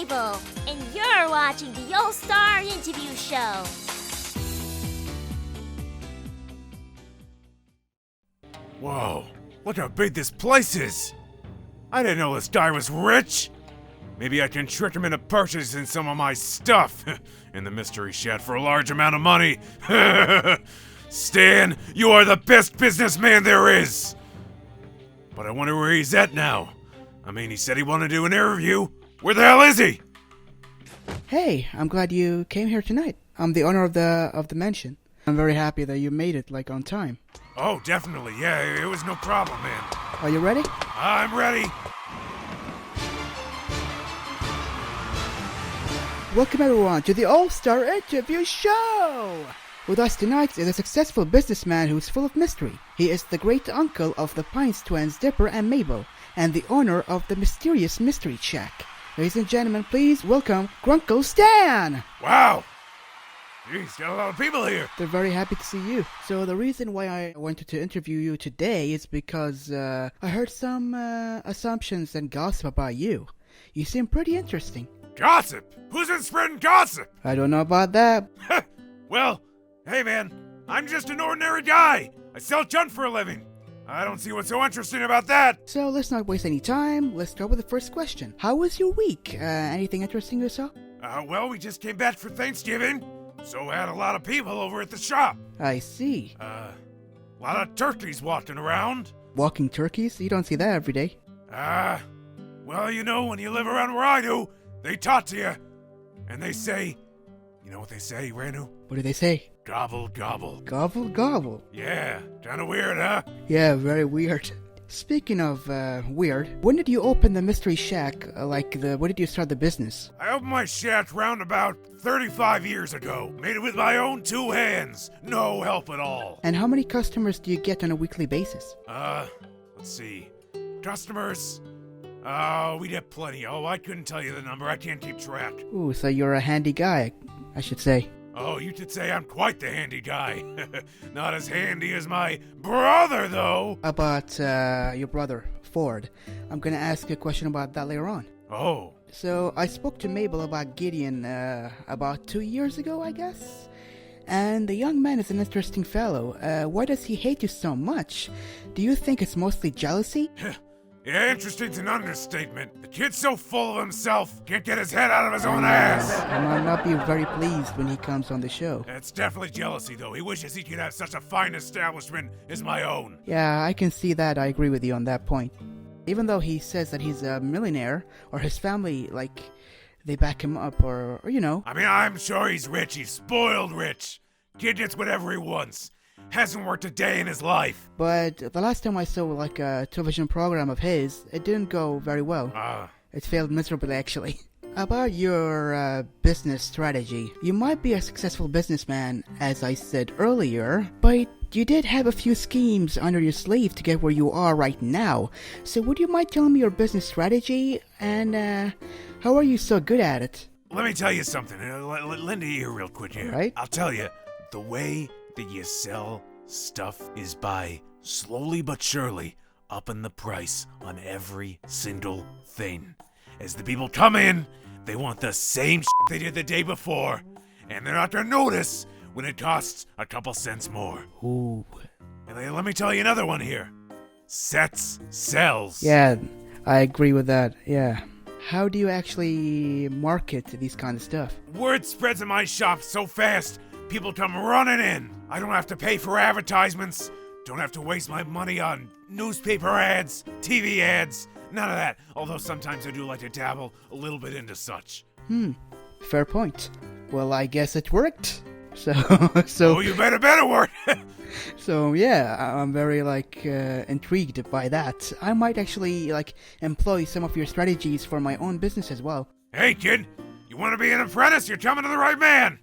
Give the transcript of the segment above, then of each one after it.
Mabel, and you're watching the All-Star Interview Show. Whoa, look how big this place is! I didn't know this guy was rich! Maybe I can trick him into purchasing some of my stuff in the mystery shed for a large amount of money. Stan, you are the best businessman there is! But I wonder where he's at now. I mean, he said he wanted to do an interview. Where the hell is he? Hey, I'm glad you came here tonight. I'm the owner of the mansion. I'm very happy that you made it, on time. Oh, definitely. Yeah, it was no problem, man. Are you ready? I'm ready. Welcome everyone to the All-Star Interview Show! With us tonight is a successful businessman who's full of mystery. He is the great uncle of the Pines twins Dipper and Mabel, and the owner of the mysterious Mystery Shack. Ladies and gentlemen, please welcome Grunkle Stan! Wow! Jeez, got a lot of people here. They're very happy to see you. So the reason why I wanted to interview you today is because I heard some assumptions and gossip about you. You seem pretty interesting. Gossip? Who's been spreading gossip? I don't know about that. Well, hey man, I'm just an ordinary guy. I sell junk for a living. I don't see what's so interesting about that. So let's not waste any time. Let's start with the first question. How was your week? Anything interesting you saw? Well, we just came back for Thanksgiving, so I had a lot of people over at the shop. I see. A lot of turkeys walking around. Walking turkeys? You don't see that every day. Well, you know, when you live around where I do, they talk to you, and they say, you know what they say, Ranu? What do they say? Gobble, gobble. Gobble, gobble. Yeah, kinda weird, huh? Yeah, very weird. Speaking of weird, when did you open the Mystery Shack? When did you start the business? I opened my shack round about 35 years ago. Made it with my own two hands. No help at all. And how many customers do you get on a weekly basis? Let's see. Customers? We get plenty. Oh, I couldn't tell you the number. I can't keep track. Ooh, so you're a handy guy, I should say. Oh, you could say I'm quite the handy guy. Not as handy as my brother, though. About your brother, Ford. I'm gonna ask you a question about that later on. Oh. So, I spoke to Mabel about Gideon about 2 years ago, I guess? And the young man is an interesting fellow. Why does he hate you so much? Do you think it's mostly jealousy? Yeah, interesting's an understatement. The kid's so full of himself, can't get his head out of his own ass. I might not be very pleased when he comes on the show. It's definitely jealousy, though. He wishes he could have such a fine establishment as my own. Yeah, I can see that. I agree with you on that point. Even though he says that he's a millionaire, or his family, they back him up, or you know. I mean, I'm sure he's rich. He's spoiled rich. Kid gets whatever he wants. Hasn't worked a day in his life. But the last time I saw a television program of his, it didn't go very well. It failed miserably, actually. About your business strategy, you might be a successful businessman, as I said earlier, but you did have a few schemes under your sleeve to get where you are right now. So would you mind telling me your business strategy, and how are you so good at it? Let me tell you something. Lend an ear real quick here. Right? I'll tell you, the way that you sell stuff is by slowly but surely upping the price on every single thing. As the people come in, they want the same they did the day before, and they're not gonna notice when it costs a couple cents more. Ooh. And let me tell you another one here. Sets sells. Yeah, I agree with that, yeah. How do you actually market these kind of stuff? Word spreads in my shop so fast, people come running in. I don't have to pay for advertisements. Don't have to waste my money on newspaper ads, TV ads, none of that. Although sometimes I do like to dabble a little bit into such. Fair point. Well, I guess it worked. So Oh, you better work. So yeah, I'm very intrigued by that. I might actually employ some of your strategies for my own business as well. Hey kid, you want to be an apprentice? You're coming to the right man.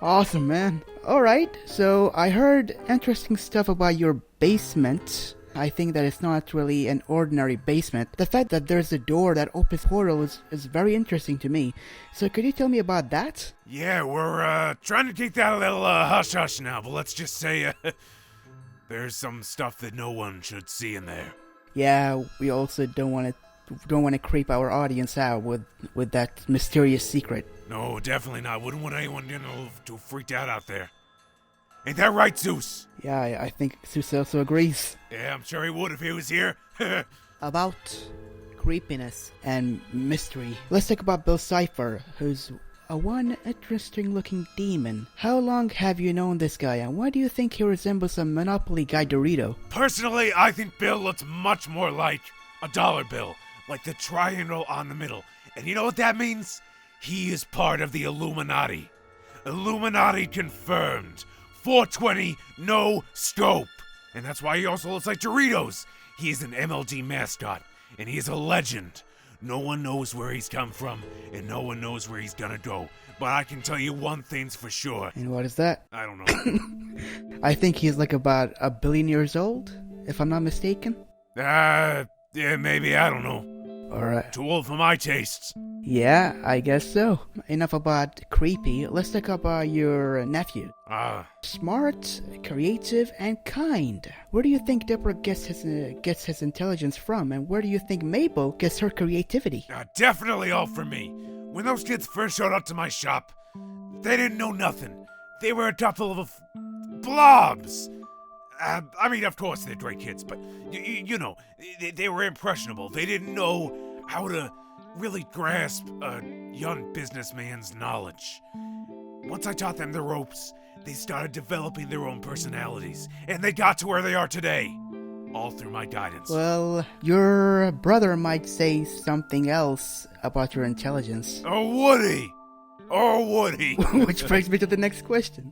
Awesome, man. Alright, so I heard interesting stuff about your basement. I think that it's not really an ordinary basement. The fact that there's a door that opens portal is very interesting to me. So could you tell me about that? Yeah, we're trying to keep that a little hush-hush now, but let's just say there's some stuff that no one should see in there. Yeah, we also don't want it don't want to creep our audience out with that mysterious secret. No, definitely not. Wouldn't want anyone, too freaked out there. Ain't that right, Zeus? Yeah, I think Zeus also agrees. Yeah, I'm sure he would if he was here. About creepiness and mystery, let's talk about Bill Cipher, who's one interesting-looking demon. How long have you known this guy, and why do you think he resembles a Monopoly guy Dorito? Personally, I think Bill looks much more like a dollar bill, like the triangle on the middle. And you know what that means? He is part of the Illuminati. Illuminati confirmed. 420, no scope. And that's why he also looks like Doritos. He is an MLG mascot, and he is a legend. No one knows where he's come from, and no one knows where he's gonna go. But I can tell you one thing's for sure. And what is that? I don't know. I think he's like about 1 billion years old, if I'm not mistaken. Yeah, maybe, I don't know. Alright. Too old for my tastes. Yeah, I guess so. Enough about creepy. Let's talk about your nephew. Smart, creative, and kind. Where do you think Deborah gets his intelligence from, and where do you think Mabel gets her creativity? Definitely all for me. When those kids first showed up to my shop, they didn't know nothing. They were a couple of blobs. I mean, of course they're great kids, but they were impressionable. They didn't know how to really grasp a young businessman's knowledge. Once I taught them the ropes, they started developing their own personalities, and they got to where they are today, all through my guidance. Well, your brother might say something else about your intelligence. Oh, would he? Which brings me to the next question.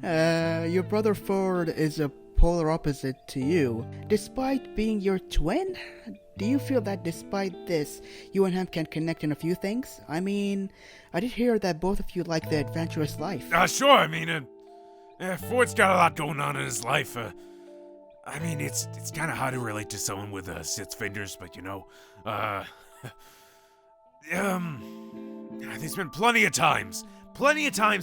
Your brother Ford is a polar opposite to you. Despite being your twin, do you feel that despite this, you and him can connect in a few things? I mean, I did hear that both of you like the adventurous life. Sure, I mean, Ford's got a lot going on in his life. I mean, it's kind of hard to relate to someone with 6 fingers, but there's been plenty of times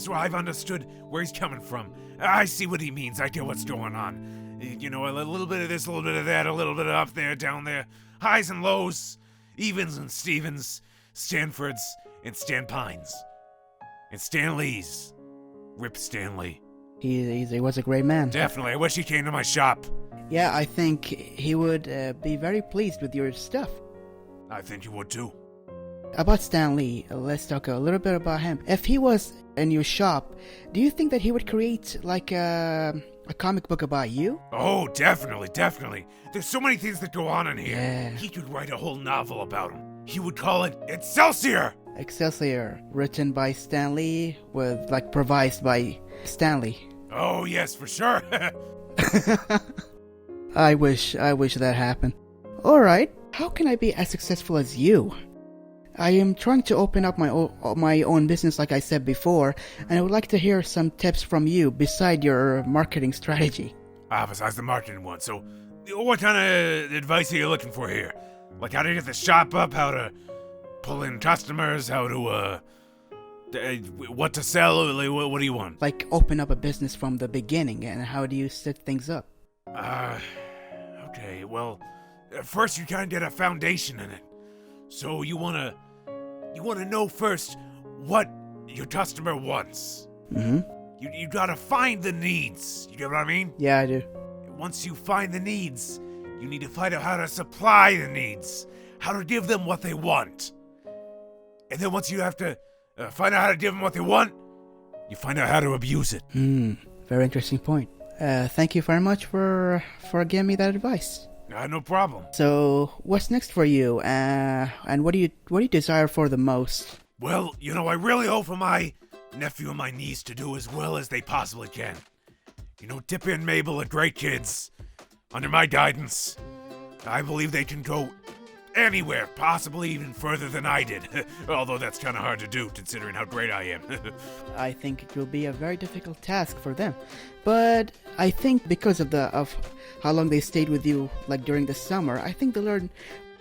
where I've understood where he's coming from. I see what he means. I get what's going on. A little bit of this, a little bit of that, a little bit of up there, down there. Highs and lows, Evens and Stevens, Stanfords and Stan Pines. And Stan Lee's. Rip Stan Lee. He was a great man. Definitely. I wish he came to my shop. Yeah, I think he would be very pleased with your stuff. I think he would too. About Stan Lee, let's talk a little bit about him. If he was in your shop, do you think that he would create like a comic book about you? Oh, definitely. There's so many things that go on in here. Yeah. He could write a whole novel about him. He would call it Excelsior! Excelsior, written by Stan Lee, with provised by Stanley. Oh, yes, for sure. I wish that happened. Alright, how can I be as successful as you? I am trying to open up my own business like I said before, and I would like to hear some tips from you beside your marketing strategy. Besides the marketing one, so what kind of advice are you looking for here? Like how to get the shop up, how to pull in customers, how to, what to sell, what do you want? Like open up a business from the beginning, and how do you set things up? Okay, well, first you kind of get a foundation in it. So you wanna know first what your customer wants. Mm-hmm. You gotta find the needs. You get what I mean? Yeah, I do. Once you find the needs, you need to find out how to supply the needs, how to give them what they want. And then once you have to find out how to give them what they want, you find out how to abuse it. Very interesting point. Thank you very much for giving me that advice. No problem. So, what's next for you? And what do you desire for the most? Well, I really hope for my nephew and my niece to do as well as they possibly can. Tippy and Mabel are great kids. Under my guidance, I believe they can go anywhere, possibly even further than I did. Although that's kind of hard to do, considering how great I am. I think it will be a very difficult task for them. But I think because of how long they stayed with you, during the summer, I think they learned,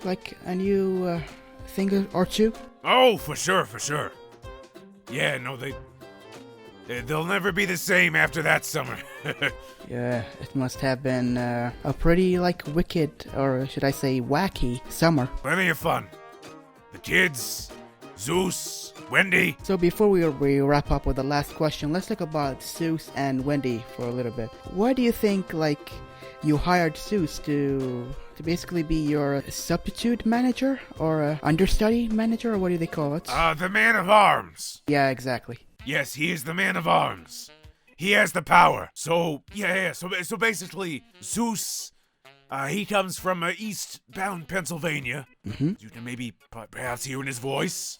a new thing or two. Oh, for sure. Yeah, no, they They'll never be the same after that summer. Yeah, it must have been a pretty, wicked, or should I say wacky, summer. Plenty of fun. The kids, Zeus, Wendy. So before we wrap up with the last question, let's talk about Zeus and Wendy for a little bit. Why do you think, you hired Zeus to basically be your substitute manager or understudy manager, or what do they call it? The man of arms. Yeah, exactly. Yes, he is the man of arms. He has the power. So, so basically, Zeus, he comes from eastbound Pennsylvania. Mm-hmm. You can maybe perhaps hear in his voice.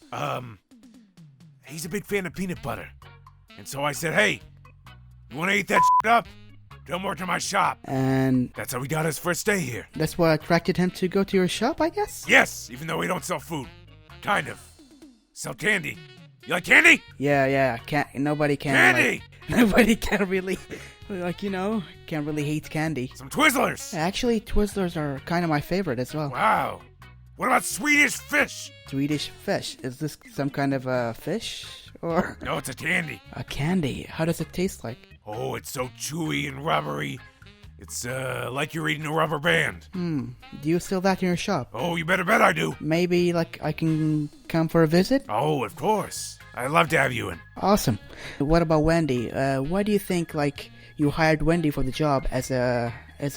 He's a big fan of peanut butter. And so I said, hey, you want to eat that shit up? Come work in my shop. And that's how we got his first day here. That's what attracted him to go to your shop, I guess? Yes, even though we don't sell food. Kind of. Sell candy. You like candy? Yeah. Nobody can. Candy! Nobody can really, can't really hate candy. Some Twizzlers! Actually, Twizzlers are kind of my favorite as well. Wow. What about Swedish fish? Swedish fish? Is this some kind of a fish? Or no, it's a candy. A candy? How does it taste like? Oh, it's so chewy and rubbery. It's like you're eating a rubber band. Do you sell that in your shop? Oh, you better bet I do. Maybe, I can come for a visit? Oh, of course. I'd love to have you in. Awesome. What about Wendy? Why do you think, you hired Wendy for the job as a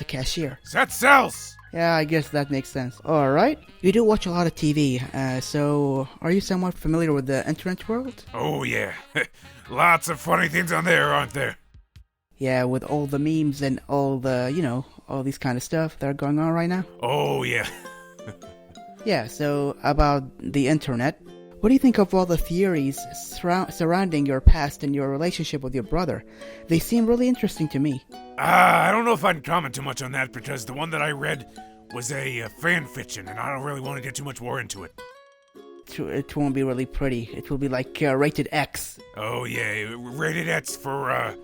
cashier? Set sells! Yeah, I guess that makes sense. Alright. You do watch a lot of TV, so are you somewhat familiar with the internet world? Oh, yeah. Lots of funny things on there, aren't there? Yeah, with all the memes and all the, all these kind of stuff that are going on right now. Oh, yeah. Yeah, so about the internet, what do you think of all the theories surrounding your past and your relationship with your brother? They seem really interesting to me. I don't know if I can comment too much on that because the one that I read was a fan fiction and I don't really want to get too much more into it. It won't be really pretty. It will be rated X. Oh, yeah, rated X for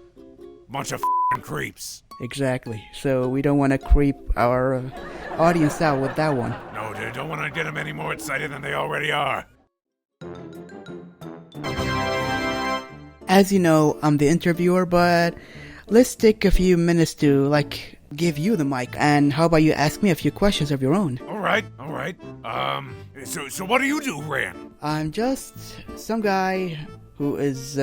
bunch of creeps. Exactly. So we don't want to creep our audience out with that one. No, they don't want to get them any more excited than they already are. As you know, I'm the interviewer, but let's take a few minutes to, give you the mic. And how about you ask me a few questions of your own? All right. So what do you do, Ran? I'm just some guy who is,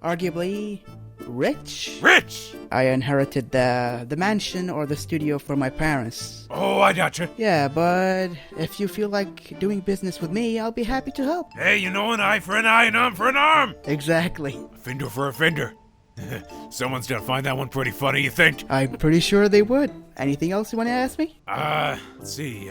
arguably rich. Rich? I inherited the mansion or the studio from my parents. Oh, I gotcha. Yeah, but if you feel like doing business with me, I'll be happy to help. Hey, an eye for an eye, an arm for an arm. Exactly. A finger for a finger. Someone's gonna find that one pretty funny, you think? I'm pretty sure they would. Anything else you want to ask me? Let's see,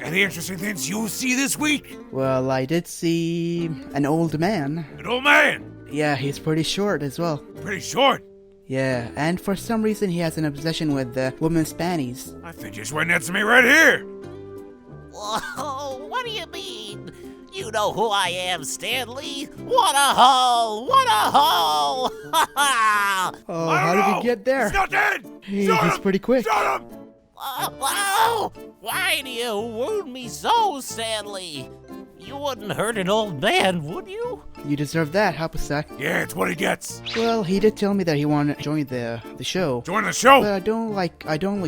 any interesting things you see this week? Well, I did see an old man. An old man? Yeah, he's pretty short as well. Pretty short? Yeah, and for some reason he has an obsession with women's panties. I think he's right next to me right here. Whoa, what do you mean? You know who I am, Stanley. What a hole! What a hole! Ha ha! Oh, how did he get there? He's not dead! He's pretty quick. Shut him! Oh, why do you wound me so, Stanley? You wouldn't hurt an old man, would you? You deserve that, Hapasak. Yeah, it's what he gets. Well, he did tell me that he wanted to join the show. Join the show? But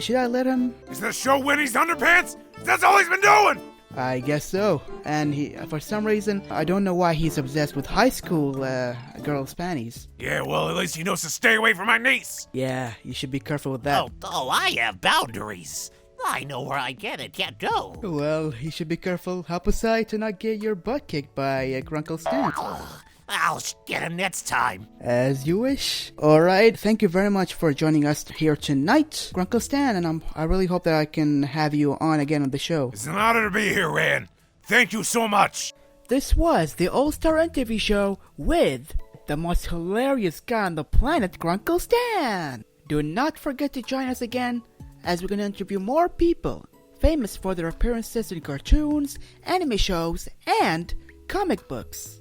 should I let him? Is the show Winnie's Underpants? That's all he's been doing! I guess so. And for some reason, I don't know why he's obsessed with high school girls' panties. Yeah, well, at least he knows to stay away from my niece. Yeah, you should be careful with that. Oh, I have boundaries. I know where I can't go. Well, you should be careful, Hapusai, to not get your butt kicked by Grunkle Stan. I'll get him next time. As you wish. Alright, thank you very much for joining us here tonight, Grunkle Stan, and I really hope that I can have you on again on the show. It's an honor to be here, Ran. Thank you so much. This was the All-Star Interview Show with the most hilarious guy on the planet, Grunkle Stan. Do not forget to join us again, as we're going to interview more people famous for their appearances in cartoons, anime shows, and comic books.